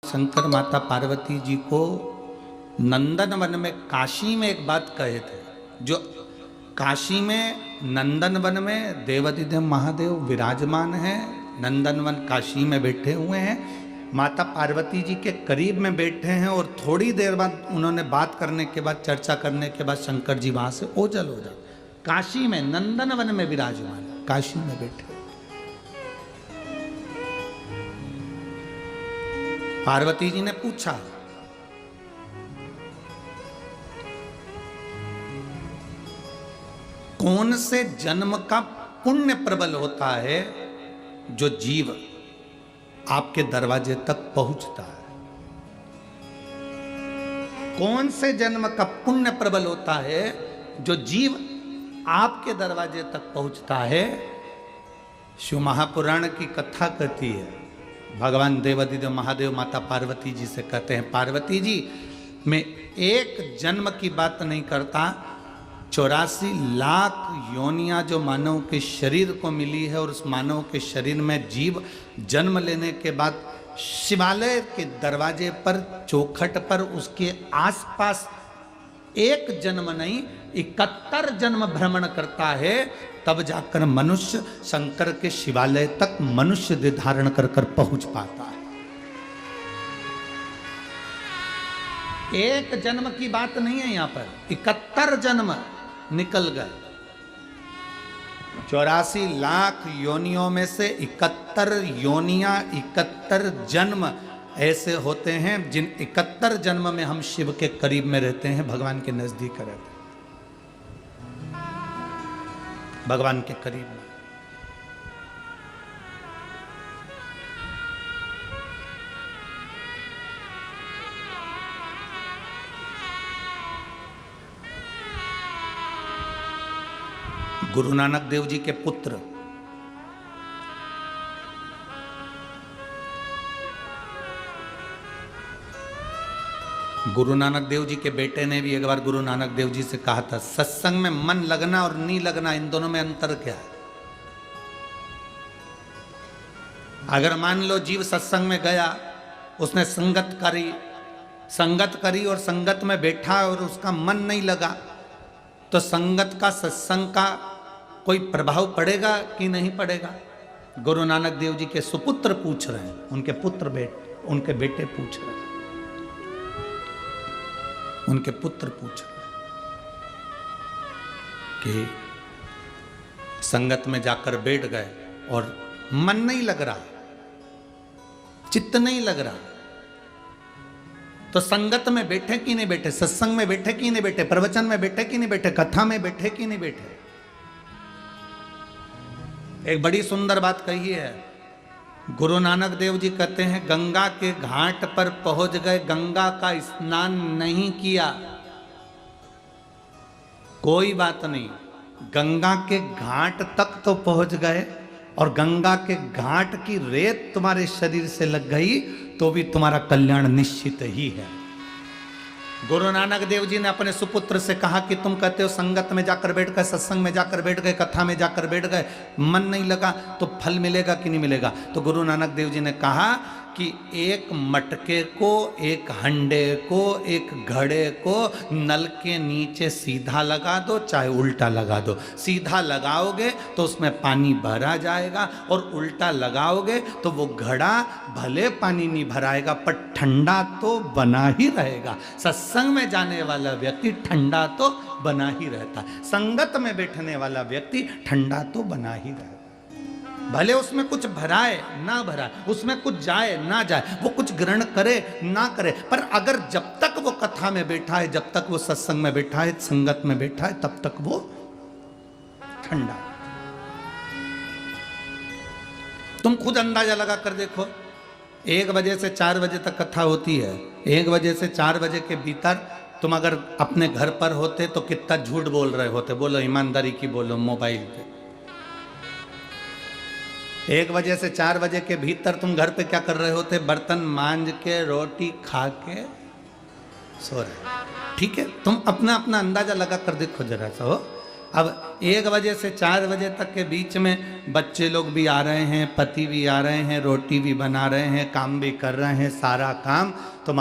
शंकर माता पार्वती जी को नंदन वन में, काशी में एक बात कहे थे, जो काशी में नंदन वन में देवाधिदेव महादेव विराजमान हैं, नंदन वन काशी में बैठे हुए हैं, माता पार्वती जी के करीब में बैठे हैं और थोड़ी देर बाद उन्होंने बात करने के बाद, चर्चा करने के बाद शंकर जी वहां से ओझल हो जाए। काशी में नंदन वन में विराजमान है, काशी में बैठे। पार्वती जी ने पूछा, कौन से जन्म का पुण्य प्रबल होता है जो जीव आपके दरवाजे तक पहुंचता है? कौन से जन्म का पुण्य प्रबल होता है जो जीव आपके दरवाजे तक पहुंचता है? शिव महापुराण की कथा कहती है, भगवान देवाधिदेव महादेव माता पार्वती जी से कहते हैं, पार्वती जी मैं एक जन्म की बात नहीं करता, 84 लाख योनियां जो मानव के शरीर को मिली है और उस मानव के शरीर में जीव जन्म लेने के बाद शिवालय के दरवाजे पर, चौखट पर, उसके आसपास एक जन्म नहीं 71 जन्म भ्रमण करता है, तब जाकर मनुष्य शंकर के शिवालय तक मनुष्य देह धारण कर कर पहुंच पाता है। एक जन्म की बात नहीं है, यहां पर 71 जन्म निकल गए। 84 लाख योनियों में से 71 योनियां, 71 जन्म ऐसे होते हैं जिन 71 जन्म में हम शिव के करीब में रहते हैं, भगवान के नजदीक रहते हैं, भगवान के करीब में। गुरु नानक देव जी के पुत्र गुरु नानक देव जी के बेटे ने भी एक बार गुरु नानक देव जी से कहा था, सत्संग में मन लगना और नहीं लगना, इन दोनों में अंतर क्या है? अगर मान लो जीव सत्संग में गया, उसने संगत करी और संगत में बैठा और उसका मन नहीं लगा, तो संगत का, सत्संग का कोई प्रभाव पड़ेगा कि नहीं पड़ेगा? गुरु नानक देव जी के सुपुत्र पूछ रहे हैं, उनके बेटे पूछ रहे हैं, उनके पुत्र पूछ रहे कि संगत में जाकर बैठ गए और मन नहीं लग रहा, चित्त नहीं लग रहा, तो संगत में बैठे कि नहीं बैठे, सत्संग में बैठे कि नहीं बैठे, प्रवचन में बैठे कि नहीं बैठे, कथा में बैठे कि नहीं बैठे? एक बड़ी सुंदर बात कही है गुरु नानक देव जी, कहते हैं गंगा के घाट पर पहुंच गए, गंगा का स्नान नहीं किया, कोई बात नहीं, गंगा के घाट तक तो पहुंच गए और गंगा के घाट की रेत तुम्हारे शरीर से लग गई तो भी तुम्हारा कल्याण निश्चित ही है। गुरु नानक देव जी ने अपने सुपुत्र से कहा कि तुम कहते हो संगत में जाकर बैठ गए, सत्संग में जाकर बैठ गए, कथा में जाकर बैठ गए, मन नहीं लगा, तो फल मिलेगा कि नहीं मिलेगा? तो गुरु नानक देव जी ने कहा कि एक मटके को, एक हंडे को, एक घड़े को नल के नीचे सीधा लगा दो, चाहे उल्टा लगा दो। सीधा लगाओगे तो उसमें पानी भरा जाएगा और उल्टा लगाओगे तो वो घड़ा भले पानी नहीं भराएगा पर ठंडा तो बना ही रहेगा। सत्संग में जाने वाला व्यक्ति ठंडा तो बना ही रहता है, संगत में बैठने वाला व्यक्ति ठंडा तो बना ही रहता है। भले उसमें कुछ भराए ना भराए, उसमें कुछ जाए ना जाए, वो कुछ ग्रहण करे ना करे, पर अगर जब तक वो कथा में बैठा है, जब तक वो सत्संग में बैठा है, संगत में बैठा है, तब तक वो ठंडा। तुम खुद अंदाजा लगा कर देखो, 1 बजे से 4 बजे तक कथा होती है, 1 बजे से 4 बजे के भीतर तुम अगर अपने घर पर होते तो कितना झूठ बोल रहे होते? बोलो, ईमानदारी की बोलो, मोबाइल पे। 1 बजे से 4 बजे के भीतर तुम घर पे क्या कर रहे होते? बर्तन मांज के, रोटी खा के सो रहे। ठीक है, तुम अपना अपना अंदाजा लगा कर देखो जरा सा हो। अब 1 बजे से 4 बजे तक के बीच में बच्चे लोग भी आ रहे हैं, पति भी आ रहे हैं, रोटी भी बना रहे हैं, काम भी कर रहे हैं, सारा काम तुम्हारा